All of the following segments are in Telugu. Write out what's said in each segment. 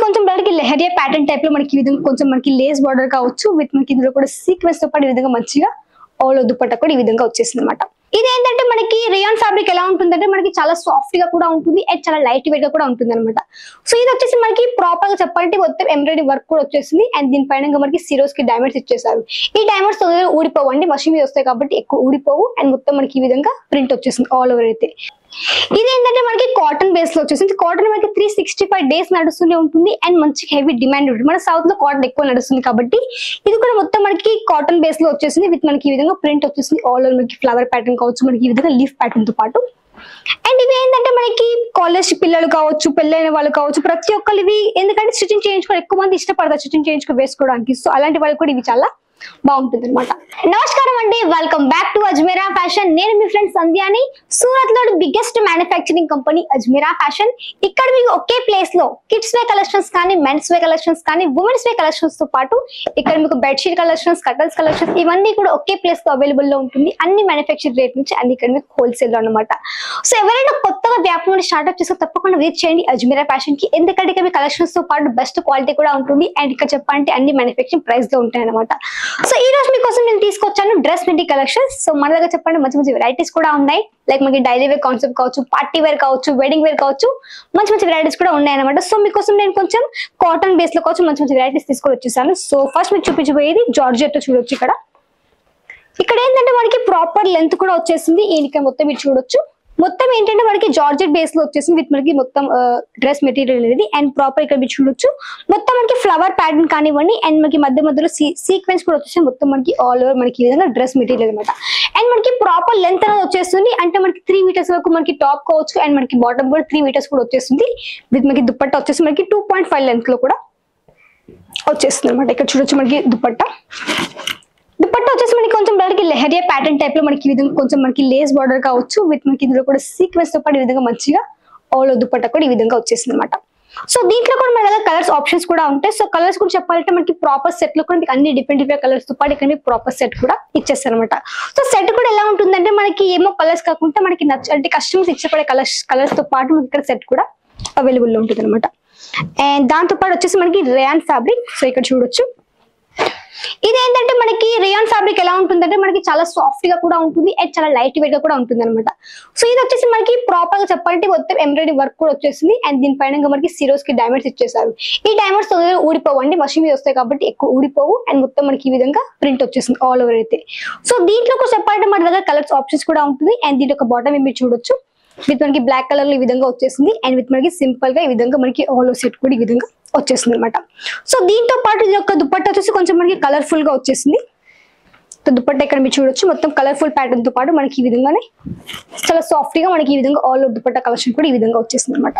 కొంచెం మనకి లెహరియా ప్యాటర్న్ టైప్ లో మనకి ఈ విధంగా కొంచెం మనకి లేస్ బార్డర్ కావచ్చు విత్ మనకి ఇందులో కూడా సీక్వెన్స్ తో పాటు ఈ విధంగా మంచిగా ఆల్ దుపట్టా కూడా ఈ విధంగా వచ్చేసింది అనమాట. ఇది ఏంటంటే మనకి రేయాన్ ఫ్యాబ్రిక్ ఎలా ఉంటుందంటే మనకి చాలా సాఫ్ట్ గా కూడా ఉంటుంది అండ్ చాలా లైట్ వెయిట్ గా కూడా ఉంటుంది అనమాట. సో ఇది వచ్చేసి మనకి ప్రాపర్ గా చెప్పాలంటే మొత్తం ఎంబ్రాయిడరీ వర్క్ కూడా వచ్చేసింది అండ్ దీనిపైన మనకి సిరోస్ కి డైమండ్స్ ఇచ్చేసారు. ఈ డైమండ్స్ తొందరగా ఊడిపోవు అండి, మషిన్ మీద వస్తాయి కాబట్టి ఎక్కువ ఊడిపోవు అండ్ మొత్తం మనకి ఈ విధంగా ప్రింట్ వచ్చేసింది ఆల్ ఓవర్ అయితే. ఇది ఏంటంటే మనకి కాటన్ బేస్ లో వచ్చేసింది. కాటన్ మనకి 365 డేస్ నడుస్తూనే ఉంటుంది అండ్ మంచి హెవీ డిమాండ్ ఉంటుంది. మన సౌత్ లో కాటన్ ఎక్కువ నడుస్తుంది కాబట్టి ఇది కూడా మొత్తం మనకి కాటన్ బేస్ లో వచ్చేసింది విత్ మనకి ఈ విధంగా ప్రింట్ వచ్చేసింది ఆల్ ఓవర్. మనకి ఫ్లవర్ ప్యాటర్న్ కావచ్చు, మనకి ఈ విధంగా లీఫ్ ప్యాటర్న్ తో పాటు. అండ్ ఇవి ఏంటంటే మనకి కాలేజ్ పిల్లలు కావచ్చు, పెళ్ళైన వాళ్ళు కావచ్చు, ప్రతి ఒక్కరు ఇవి ఎందుకంటే స్టిచింగ్ చేయించుకోవడం ఎక్కువ మంది ఇష్టపడతారు స్టిచింగ్ చేయించుకో వేసుకోవడానికి. సో అలాంటి వాళ్ళు కూడా ఇవి చాలా బాగుంటుంది అనమాట. నమస్కారం అండి, welcome back to Ajmeera fashion. నేను మీ ఫ్రెండ్ సంధ్యాని. సూరత్ లో biggest manufacturing company Ajmeera fashion. ఇక్కడ మీకు ఒకే ప్లేస్ లో కిడ్స్ వే కలెక్షన్స్ కానీ, మెన్స్ వే కలెక్షన్స్ కానీ, ఉమెన్స్ వే కలెక్షన్స్ తో పాటు ఇక్కడ మీకు బెడ్షీట్ కలెక్షన్స్, కర్టన్స్ కలెక్షన్స్ ఇవన్నీ కూడా ఒకే ప్లేస్ లో అవైలబుల్ లో ఉంటుంది. అన్ని మ్యానుఫ్యాక్చరింగ్ రేట్ నుంచి అన్ని ఇక్కడ మీకు హోల్సేల్ లో అనమాట. సో ఎవరైనా కొత్తగా వ్యాపారం స్టార్ట్అప్ చేస్తే తప్పకుండా విజిట్ చేయండి అజ్మీరా ఫ్యాషన్ కి. ఎందుకంటే ఇక్కడ కలెక్షన్స్ తో పాటు బెస్ట్ క్వాలిటీ కూడా ఉంటుంది అండ్ ఇక్కడ చెప్పాలంటే అన్ని మ్యానుఫ్యాక్చరింగ్ ప్రైస్ లో ఉంటాయి అనమాట. సో ఈ రోజు మీకోసం నేను తీసుకొచ్చాను డ్రెస్ మెటీరియల్ కలెక్షన్స్. సో మన దగ్గర చెప్పండి మంచి మంచి వెరైటీస్ కూడా ఉన్నాయి. లైక్ మనకి డైలీ వేర్ కాన్సెప్ట్ కావచ్చు, పార్టీ వేర్ కావచ్చు, వెడ్డింగ్ వేర్ కావచ్చు, మంచి మంచి వెరైటీస్ కూడా ఉన్నాయి అనమాట. సో మీకోసం నేను కొంచెం కాటన్ బేస్ లో కావచ్చు మంచి మంచి వెరైటీస్ తీసుకొని వచ్చేసాను. సో ఫస్ట్ మీకు చూపించబోయేది జార్జెట్ చూడొచ్చు. ఇక్కడ ఏంటంటే మనకి ప్రాపర్ లెంత్ కూడా వచ్చేసింది. ఈయనకి మొత్తం మీరు చూడొచ్చు. మొత్తం ఏంటంటే మనకి జార్జెట్ బేస్ లో వచ్చేసింది విత్ మనకి మొత్తం డ్రెస్ మెటీరియల్ అనేది అండ్ ప్రాపర్ ఇక్కడ మీరు చూడొచ్చు. మొత్తం మనకి ఫ్లవర్ ప్యాటర్న్ కానివ్వండి అండ్ మనకి మధ్య మధ్యలో సీక్వెన్స్ కూడా వచ్చేసి మొత్తం మనకి ఆల్ ఓవర్ మనకి ఈ విధంగా డ్రెస్ మెటీరియల్ అనమాట. అండ్ మనకి ప్రాపర్ లెంత్ అనేది వచ్చేస్తుంది. అంటే మనకి 3 మీటర్స్ వరకు మనకి టాప్ కావచ్చు అండ్ మనకి బాటమ్ కూడా 3 మీటర్స్ కూడా వచ్చేస్తుంది విత్ మనకి దుపట్టా వచ్చేసి మనకి 2.5 లెంత్ లో కూడా వచ్చేస్తుంది అనమాట. ఇక్కడ చూడొచ్చు మనకి దుపట్టా వచ్చేసి మనకి కొంచెం మనకి లెహరియా ప్యాటర్న్ టైప్ లో మనకి ఈ విధంగా కొంచెం మనకి లేస్ బార్డర్ కావచ్చు విత్ మనకి ఇందులో కూడా సీక్వెన్స్ తో పాటు ఈ విధంగా మంచిగా ఆల్ దుపట్టా కూడా ఈ విధంగా వచ్చేసింది అనమాట. సో దీంట్లో కూడా మన దగ్గర కలర్స్ ఆప్షన్స్ కూడా ఉంటాయి. సో కలర్స్ కూడా చెప్పాలంటే మనకి ప్రాపర్ సెట్ లో కూడా మీకు అన్ని డిఫరెంట్ కలర్స్ తో పాటు ఇక్కడ ప్రాపర్ సెట్ కూడా ఇచ్చేస్తారు అనమాట. సో సెట్ కూడా ఎలా ఉంటుందంటే మనకి ఏమో కలర్స్ కాకుండా మనకి అంటే కస్టమర్స్ ఇష్టపడే కలర్స్ తో పాటు మనకి ఇక్కడ సెట్ కూడా అవైలబుల్ లో ఉంటుంది అనమాట. అండ్ దాంతో పాటు వచ్చేసి మనకి రేయాన్ ఫ్యాబ్రిక్. సో ఇక్కడ చూడొచ్చు. ఇది ఏంటంటే మనకి రేయాన్ ఫ్యాబ్రిక్ ఎలా ఉంటుందంటే మనకి చాలా సాఫ్ట్ గా కూడా ఉంటుంది అండ్ చాలా లైట్ వెయిట్ గా కూడా ఉంటుంది అనమాట. సో ఇది వచ్చేసి మనకి ప్రాపర్ గా చెప్పాలంటే మొత్తం ఎంబ్రాయిడరీ వర్క్ కూడా వచ్చేసింది అండ్ దీనిపైన మనకి సిరోస్ కి డైమండ్స్ ఇచ్చేసారు. ఈ డైమండ్స్ తొందరగా ఊడిపోవు అండి, మషిన్ మీద వస్తాయి కాబట్టి ఎక్కువ ఊడిపోవు అండ్ మొత్తం మనకి ఈ విధంగా ప్రింట్ వచ్చేసింది ఆల్ ఓవర్ అయితే. సో దీంట్లో కూడా చెప్పాలంటే మన దగ్గర కలర్స్ ఆప్షన్స్ కూడా ఉంటుంది అండ్ దీంట్లో ఒక బాటమ్ మీరు చూడొచ్చు విత్ మనకి బ్లాక్ కలర్ లో ఈ విధంగా వచ్చేసింది అండ్ విత్ మనకి సింపుల్ గా ఈ విధంగా మనకి ఆల్ ఓవర్ సెట్ కూడా ఈ విధంగా వచ్చేసింది అనమాట. సో దీంతో పాటు ఇది ఒక దుపట్టా వచ్చేసి కొంచెం మనకి కలర్ఫుల్ గా వచ్చేసింది. దుపట్టా ఇక్కడ మీరు చూడొచ్చు మొత్తం కలర్ఫుల్ ప్యాటర్న్ తో పాటు మనకి ఈ విధంగానే చాలా సాఫ్ట్ గా మనకి ఈ విధంగా ఆల్ ఓవర్ దుపట్టా కలెక్షన్ కూడా ఈ విధంగా వచ్చేసింది అనమాట.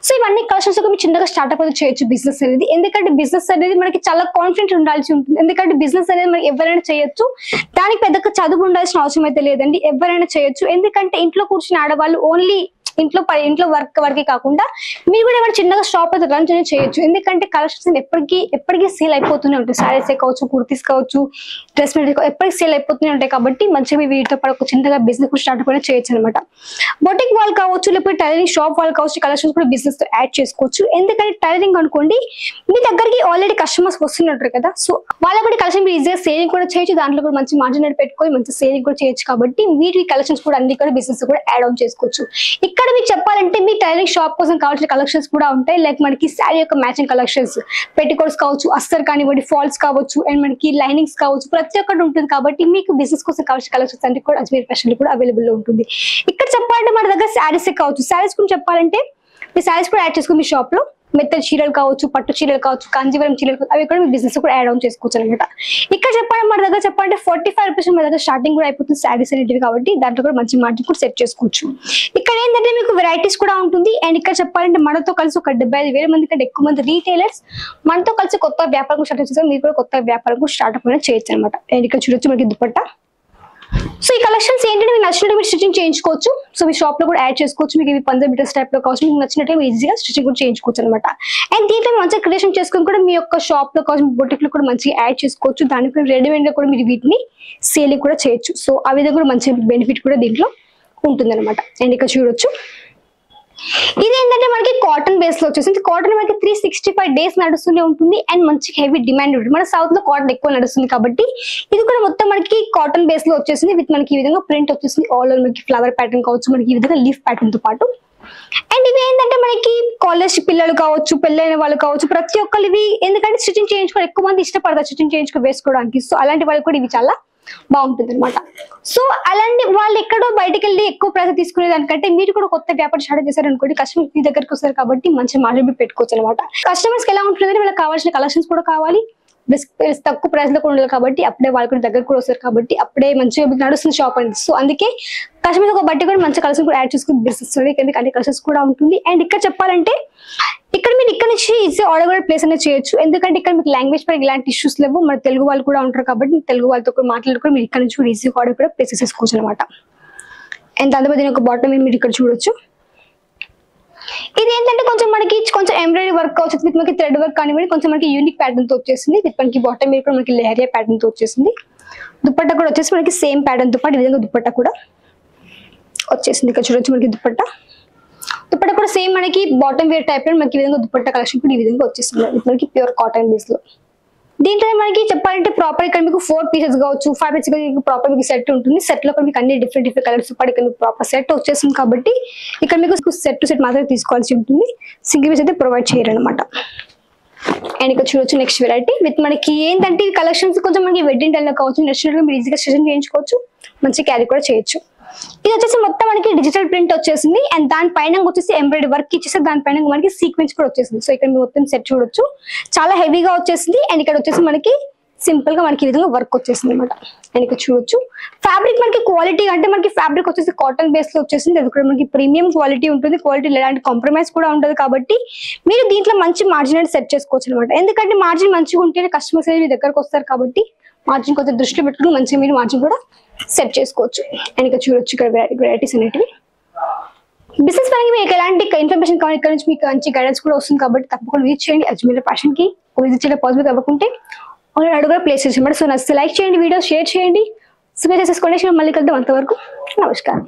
సో ఇవన్నీ కలెక్షన్స్ మీరు చిన్నగా స్టార్ట్అప్ అయితే చేయొచ్చు బిజినెస్ అనేది. ఎందుకంటే బిజినెస్ అనేది మనకి చాలా కాన్ఫిడెంట్ ఉండాల్సి ఉంటుంది. ఎందుకంటే బిజినెస్ అనేది మనకి ఎవరైనా చేయొచ్చు, దానికి పెద్దగా చదువు ఉండాల్సిన అవసరం అయితే లేదండి, ఎవరైనా చేయొచ్చు. ఎందుకంటే ఇంట్లో కూర్చుని ఆడవాళ్ళు ఓన్లీ ఇంట్లో వర్కే కాకుండా మీరు కూడా ఏమైనా చిన్నగా షాప్ అయితే రన్ చేయొచ్చు. ఎందుకంటే కలెక్షన్స్ ఎప్పటికీ సేల్ అయిపోతూనే ఉంటాయి. సారీస్ కావచ్చు, కుర్తీస్ కావచ్చు, డ్రెస్ మెటీరియల్ ఎప్పటికీ సేల్ అయిపోతూనే ఉంటాయి కాబట్టి మంచిగా వీటితో పాటు ఒక చిన్నగా బిజినెస్ కూడా స్టార్ట్ కూడా చేయొచ్చు అనమాట. బొటిక్ వాళ్ళు కావచ్చు లేకపోతే టైలరింగ్ షాప్ వాళ్ళు కావచ్చు కలెక్షన్స్ కూడా బిజినెస్ తో యాడ్ చేసుకోవచ్చు. ఎందుకంటే టైలరింగ్ అనుకోండి మీ దగ్గరికి ఆల్రెడీ కస్టమర్స్ వస్తున్నట్టు కదా, సో వాళ్ళ కూడా కలెక్షన్ మీరు ఈజీగా సేలింగ్ కూడా చేయొచ్చు. దాంట్లో కూడా మంచి మార్జిన్ పెట్టుకొని మంచి సేలింగ్ కూడా చేయొచ్చు. కాబట్టి మీరు ఈ కలెక్షన్స్ కూడా అన్ని కూడా బిజినెస్ కూడా యాడ్ ఆన్ చేసుకోవచ్చు. ఇక్కడ మీకు చెప్పాలంటే మీ టైలరింగ్ షాప్ కోసం కావాల్సిన కలెక్షన్స్ కూడా ఉంటాయి. లైక్ మనకి శారీ యొక్క మ్యాచింగ్ కలెక్షన్స్, పెట్టికోట్స్ కావచ్చు, అస్తర్ కానివ్వండి, ఫాల్స్ కావచ్చు అండ్ మనకి లైనింగ్స్ కావచ్చు, ప్రతి ఒక్కటి ఉంటుంది. కాబట్టి మీకు బిజినెస్ కోసం కావాల్సిన కలెక్షన్స్ అంటే కూడా అజ్మీర్ ఫ్యాషన్ కూడా అవైలబుల్ లో ఉంటుంది. ఇక్కడ చెప్పాలంటే మన దగ్గర శారీస్ కావచ్చు, శారీస్ కూడా చెప్పాలంటే మీ శారీస్ కూడా యాడ్ చేసుకుని మీ షాప్ లో మెత్తడి చీరలు కావచ్చు, పట్టు చీరలు కావచ్చు, కాంజీవరం చీరలు కావచ్చు, అవి కూడా మీ బిజినెస్ కూడా యాడ్ ఆన్ చేసుకోవచ్చు అనమాట. ఇక్కడ చెప్పాలంటే మన దగ్గర చెప్పాలంటే 45 రూపీస్ మన దగ్గర స్టార్టింగ్ కూడా అయిపోతుంది శారీస్ అనేటివి. కాబట్టి దాంట్లో కూడా మంచి మార్జిన్ కూడా సెట్ చేసుకోవచ్చు. ఇక్కడ ఏంటంటే మీకు వెరైటీస్ కూడా ఉంటుంది అండ్ ఇక్కడ చెప్పాలంటే మనతో కలిసి ఒక 75,000 మంది కంటే ఎక్కువ మంది రీటైలర్స్ మనతో కలిసి కొత్త వ్యాపారం స్టార్ట్ చేస్తారు. మీరు కూడా కొత్త వ్యాపారం స్టార్ట్అప్ అనేది చేయొచ్చు అనమాట. అండ్ ఇక్కడ చూడొచ్చు మనకి దుపట్టా. సో ఈ కలెక్షన్స్ ఏంటంటే మీకు నచ్చినట్టు మీరు స్టిచింగ్ చేయించుకోవచ్చు. సో మీ షాప్ లో కూడా యాడ్ చేసుకోవచ్చు. మీకు ఇవి 15 మీటర్స్ టైప్ లో కావచ్చు, మీకు నచ్చినట్టు ఈజీగా స్టిచింగ్ కూడా చేయించుకోవచ్చు అనమాట. అండ్ దీంట్లో మంచిగా క్రియేషన్ చేసుకుని కూడా మీ యొక్క షాప్ లో కావచ్చు, బొటిక్ లో కూడా మంచిగా యాడ్ చేసుకోవచ్చు. దానికి రెడీమేడ్ గా కూడా మీరు వీటిని సేలింగ్ కూడా చేయొచ్చు. సో ఆ విధంగా కూడా మంచి బెనిఫిట్ కూడా దీంట్లో ఉంటుంది అనమాట. అండ్ ఇక్కడ చూడొచ్చు ఇది ఏంటంటే మనకి కాటన్ బేస్ లో వచ్చేసింది. కాటన్ మనకి 365 డేస్ నడుస్తూనే ఉంటుంది అండ్ మంచి హెవీ డిమాండ్ ఉంటుంది. మన సౌత్ లో కాటన్ ఎక్కువ నడుస్తుంది కాబట్టి ఇది కూడా మొత్తం మనకి కాటన్ బేస్ లో వచ్చేసింది. విత్ మనకి ఈ విధంగా ప్రింట్ వచ్చేసింది. ఆల్ ఓవర్ మనకి ఫ్లవర్ ప్యాటర్న్ కావచ్చు, మనకి ఈ విధంగా లీఫ్ ప్యాటర్న్ తో పాటు. అండ్ ఇవి ఏంటంటే మనకి కాలేజ్ పిల్లలు కావచ్చు, పెళ్ళైన వాళ్ళు కావచ్చు, ప్రతి ఒక్కరు ఇవి ఎందుకంటే స్టిచింగ్ చేయించుకోవడం ఎక్కువ మంది ఇష్టపడతారు స్టిచింగ్ చేయించుకొని వేసుకోవడానికి. సో అలాంటి వాళ్ళు కూడా ఇవి చాలా బాగుంటుంది అనమాట. సో అలాంటి వాళ్ళు ఎక్కడో బయటకు వెళ్ళి ఎక్కువ ప్రైస్ తీసుకునే దానికంటే మీరు కూడా కొత్త వ్యాపారం స్టార్ట్ చేశారు అనుకోండి, కస్టమర్ మీ దగ్గరికి వస్తారు కాబట్టి మంచి మార్జిన్ పెట్టుకోవచ్చు అనమాట. కస్టమర్స్ కి ఎలా ఉంటుందంటే వాళ్ళకి కావాల్సిన కలెక్షన్స్ కూడా కావాలి, తక్కువ ప్రైస్ లో కూడా ఉండాలి కాబట్టి అప్పుడే వాళ్ళ కూడా దగ్గర కూడా వస్తారు కాబట్టి అప్పుడే మంచిగా నడుస్తుంది షాప్ అనేది. సో అందుకే కస్టమర్ ఒక బట్టి కూడా మంచి కలెక్షన్ కూడా యాడ్ చేసుకుని బిజినెస్ అన్ని కలెక్షన్స్ కూడా ఉంటుంది. అండ్ ఇక్కడ చెప్పాలంటే ఇక్కడ మీరు ఇక్కడ నుంచి ఈజీ ఆర్డర్ కూడా ప్లేస్ అనేది చేయొచ్చు. ఎందుకంటే ఇక్కడ మీకు లాంగ్వేజ్ పరంగా ఇలాంటి ఇష్యూస్ లేవు. మన తెలుగు వాళ్ళు కూడా ఉంటారు కాబట్టి తెలుగు వాళ్ళతో కూడా మాట్లాడుకుని మీరు ఇక్కడ నుంచి కూడా ఈజీ ఆర్డర్ కూడా ప్లేస్ చేసుకోవచ్చు అనమాట. అండ్ దాంతో దీని ఒక బాటమ్ మీరు ఇక్కడ చూడొచ్చు. ఇది ఏంటంటే కొంచెం మనకి కొంచెం ఎంబ్రాయిడరీ వర్క్ వచ్చేసి విత్ మనకి థ్రెడ్ వర్క్ కానివ్వండి, కొంచెం మనకి యూనిక్ ప్యాటర్న్ తో వచ్చేసింది. విత్ మనకి బాటమ్ మీద కూడా మనకి లేరియా ప్యాటర్న్ తో వచ్చేసింది. దుపట్టా కూడా వచ్చేసి మనకి సేమ్ ప్యాటర్న్ తో పాటు ఈ విధంగా దుపట్టా కూడా వచ్చేసింది. ఇక్కడ చూడొచ్చు మనకి దుపట్టా కూడా సేమ్ మనకి బాటమ్ వేర్ టైప్ లో మనకి ఈ విధంగా దుపట్టా కలెక్షన్ కూడా ఈ విధంగా వచ్చేసింది. మనకి ప్యూర్ కాటన్ బేస్ లో. దీంట్లో మనకి చెప్పాలంటే ప్రాపర్ ఇక్కడ మీకు 4 పీసెస్ కావచ్చు, 5 పీసెస్ ప్రాపర్ మీకు సెట్ ఉంటుంది. సెట్ లో మీకు అన్ని డిఫరెంట్ కలర్స్ పాటు ఇక్కడ మీకు ప్రాపర్ సెట్ వచ్చేసింది కాబట్టి ఇక్కడ మీకు సెట్ టు సెట్ మాత్రమే తీసుకోవాల్సి ఉంటుంది. సింగిల్ పీస్ అయితే ప్రొవైడ్ చేయరు అనమాట. అండ్ ఇక్కడ చూడొచ్చు నెక్స్ట్ వెరైటీ విత్ మనకి ఏంటంటే కలెక్షన్స్ కొంచెం మనకి వెడ్డింగ్ టైం లో కావచ్చు, నెక్స్ట్ మీరు ఈజీగా స్టిచింగ్ చేయించుకోవచ్చు, మంచి క్యారీ కూడా చేయొచ్చు. ఇది వచ్చేసి మొత్తం మనకి డిజిటల్ ప్రింట్ వచ్చేసింది అండ్ దానిపైన వచ్చేసి ఎంబ్రాయిడరీ వర్క్ ఇచ్చేసి దానిపైన మనకి సీక్వెన్స్ కూడా వచ్చేసింది. సో ఇక్కడ మొత్తం సెట్ చూడొచ్చు, చాలా హెవీగా వచ్చేసింది. అండ్ ఇక్కడ వచ్చేసి మనకి సింపుల్ గా మనకి ఈ విధంగా వర్క్ వచ్చేసింది అనమాట. అండ్ ఇక్కడ చూడొచ్చు ఫ్యాబ్రిక్ మనకి క్వాలిటీ అంటే మనకి ఫ్యాబ్రిక్ వచ్చేసి కాటన్ బేస్ లో వచ్చేసింది. అది కూడా మనకి ప్రీమియం క్వాలిటీ ఉంటుంది. క్వాలిటీ ఎలాంటి కాంప్రమైజ్ కూడా ఉంటుంది కాబట్టి మీరు దీంట్లో మంచి మార్జిన్ అనేది సెట్ చేసుకోవచ్చు అనమాట. ఎందుకంటే మార్జిన్ మంచిగా ఉంటేనే కస్టమర్స్ మీ దగ్గరకు వస్తారు కాబట్టి మార్జిన్ కొంచెం దృష్టిలో పెట్టుకుని మంచిగా మీరు మార్జిన్ కూడా సెట్ చేసుకోవచ్చు. అండ్ ఇక్కడ చూడొచ్చు ఇక్కడ వెరైటీస్ అనేటివి. బిజినెస్ పరంగా మీకు ఎలాంటి ఇన్ఫర్మేషన్ కావాలి ఇక్కడ నుంచి మీకు మంచి గైడెన్స్ కూడా వస్తుంది కాబట్టి తప్పకుండా విజిట్ చేయండి. అజ్మీర్ ఫ్యాషన్ కి విజిట్ చేయడం పాసిబుల్ అవ్వకుంటే అడుగుగా ప్లేస్ చేసి. సో నచ్చితే లైక్ చేయండి, వీడియో షేర్ చేయండి, సబ్స్క్రైబ్ చేసుకోండి. మళ్ళీ కలుద్దాం. అంతవరకు నమస్కారం.